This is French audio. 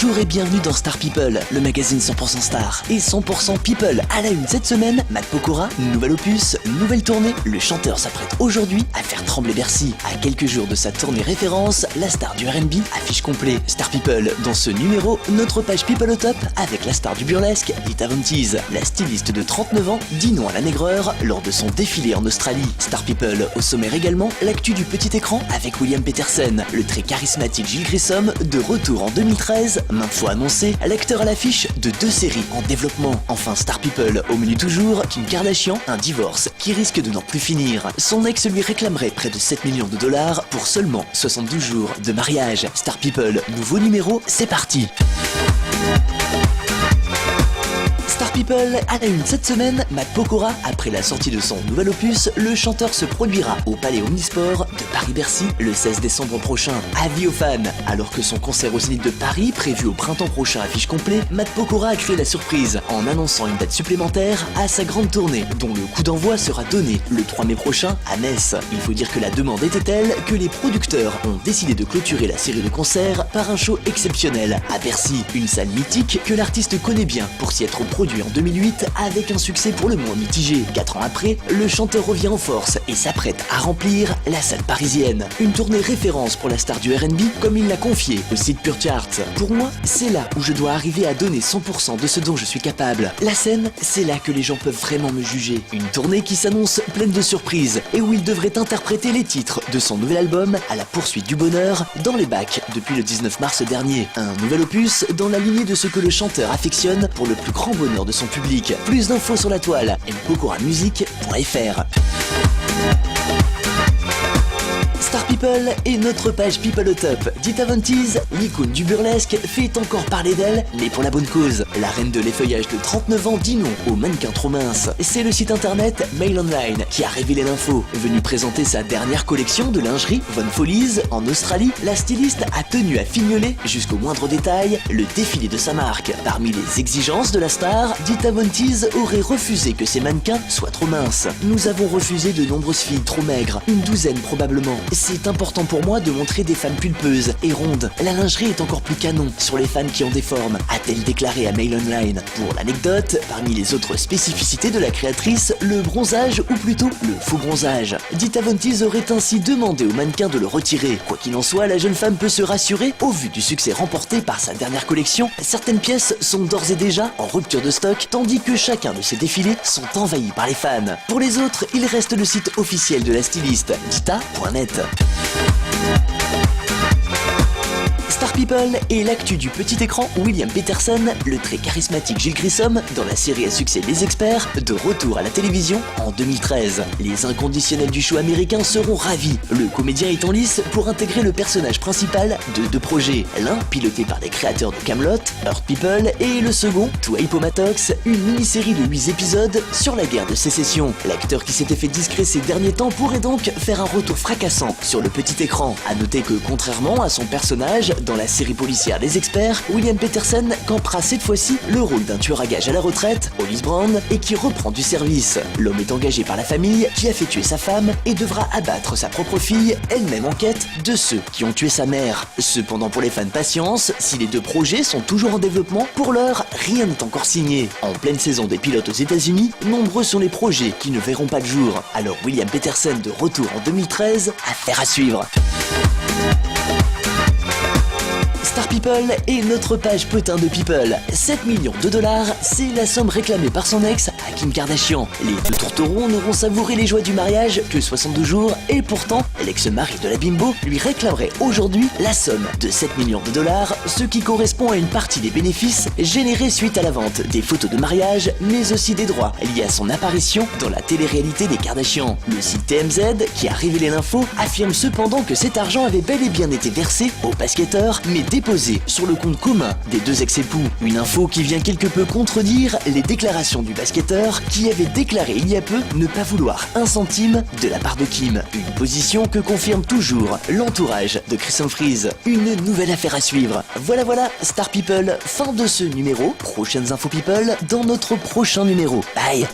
Bonjour et bienvenue dans Star People, le magazine 100% Star et 100% People. À la une cette semaine, Matt Pokora, nouvel opus, nouvelle tournée. Le chanteur s'apprête aujourd'hui à faire trembler Bercy. À quelques jours de sa tournée référence, la star du R&B affiche complet. Star People, dans ce numéro, notre page People au top avec la star du burlesque, Dita Von Teese. La styliste de 39 ans dit non à la naigreur lors de son défilé en Australie. Star People, au sommaire également, l'actu du petit écran avec William Petersen. Le très charismatique Gilles Grissom, de retour en 2013, maintes fois annoncé, l'acteur à l'affiche de 2 séries en développement. Enfin Star People, au menu toujours, Kim Kardashian, un divorce qui risque de n'en plus finir. Son ex lui réclamerait près de 7 millions de dollars pour seulement 72 jours de mariage. Star People, nouveau numéro, c'est parti. Star People, à la une cette semaine, Matt Pokora, après la sortie de son nouvel opus, le chanteur se produira au Palais Omnisport de Paris-Bercy le 16 décembre prochain. Avis aux fans, alors que son concert au Zénith de Paris, prévu au printemps prochain affiche complet, Matt Pokora a créé la surprise en annonçant une date supplémentaire à sa grande tournée, dont le coup d'envoi sera donné le 3 mai prochain à Metz. Il faut dire que la demande était telle que les producteurs ont décidé de clôturer la série de concerts par un show exceptionnel à Bercy, une salle mythique que l'artiste connaît bien pour s'y être produit en 2008 avec un succès pour le moins mitigé. 4 ans après, le chanteur revient en force et s'apprête à remplir la salle parisienne. Une tournée référence pour la star du R&B, comme il l'a confié au site Pure Charts. Pour moi, c'est là où je dois arriver à donner 100% de ce dont je suis capable. La scène, c'est là que les gens peuvent vraiment me juger. Une tournée qui s'annonce pleine de surprises et où il devrait interpréter les titres de son nouvel album À la poursuite du bonheur dans les bacs depuis le 19 mars dernier. Un nouvel opus dans la lignée de ce que le chanteur affectionne pour le plus grand bonheur de son public. Plus d'infos sur la toile, mpokoramusic.fr. Star People et notre page People au top. Dita Von Teese, l'icône du burlesque, fait encore parler d'elle, mais pour la bonne cause. La reine de l'effeuillage de 39 ans dit non aux mannequins trop minces. C'est le site internet Mail Online qui a révélé l'info. Venue présenter sa dernière collection de lingerie, Von Follies, en Australie, la styliste a tenu à fignoler, jusqu'au moindre détail, le défilé de sa marque. Parmi les exigences de la star, Dita Von Teese aurait refusé que ses mannequins soient trop minces. Nous avons refusé de nombreuses filles trop maigres, une douzaine probablement. C'est important pour moi de montrer des femmes pulpeuses et rondes. La lingerie est encore plus canon sur les femmes qui ont des formes, a-t-elle déclaré à Mail Online. Pour l'anecdote, parmi les autres spécificités de la créatrice, le bronzage ou plutôt le faux bronzage. Dita Von Teese aurait ainsi demandé aux mannequins de le retirer. Quoi qu'il en soit, la jeune femme peut se rassurer au vu du succès remporté par sa dernière collection. Certaines pièces sont d'ores et déjà en rupture de stock, tandis que chacun de ses défilés sont envahis par les fans. Pour les autres, il reste le site officiel de la styliste, dita.net. Star People et l'actu du petit écran, William Petersen, le très charismatique Gilles Grissom, dans la série à succès Les Experts, de retour à la télévision en 2013. Les inconditionnels du show américain seront ravis. Le comédien est en lice pour intégrer le personnage principal de 2 projets. L'un, piloté par les créateurs de Camelot, Earth People, et le second, To Appomattox, une mini-série de 8 épisodes sur la guerre de sécession. L'acteur qui s'était fait discret ces derniers temps pourrait donc faire un retour fracassant sur le petit écran. À noter que, contrairement à son personnage dans la série policière Les Experts, William Petersen campera cette fois-ci le rôle d'un tueur à gages à la retraite, Hollis Brown, et qui reprend du service. L'homme est engagé par la famille qui a fait tuer sa femme et devra abattre sa propre fille, elle-même en quête de ceux qui ont tué sa mère. Cependant, pour les fans, patience, si les 2 projets sont toujours en développement, pour l'heure, rien n'est encore signé. En pleine saison des pilotes aux États-Unis, nombreux sont les projets qui ne verront pas le jour. Alors William Petersen de retour en 2013, affaire à suivre. Star People et notre page potin de People. 7 millions de dollars, c'est la somme réclamée par son ex à Kim Kardashian. Les 2 tourterons n'auront savouré les joies du mariage que 62 jours et pourtant, l'ex-mari de la bimbo lui réclamerait aujourd'hui la somme de 7 millions de dollars, ce qui correspond à une partie des bénéfices générés suite à la vente des photos de mariage, mais aussi des droits liés à son apparition dans la télé-réalité des Kardashians. Le site TMZ, qui a révélé l'info, affirme cependant que cet argent avait bel et bien été versé aux basketteurs, mais déposé sur le compte commun des 2 ex-époux. Une info qui vient quelque peu contredire les déclarations du basketteur qui avait déclaré il y a peu ne pas vouloir un centime de la part de Kim. Une position que confirme toujours l'entourage de Chris Humphries. Une nouvelle affaire à suivre. Voilà, Star People, fin de ce numéro. Prochaines infos People dans notre prochain numéro. Bye.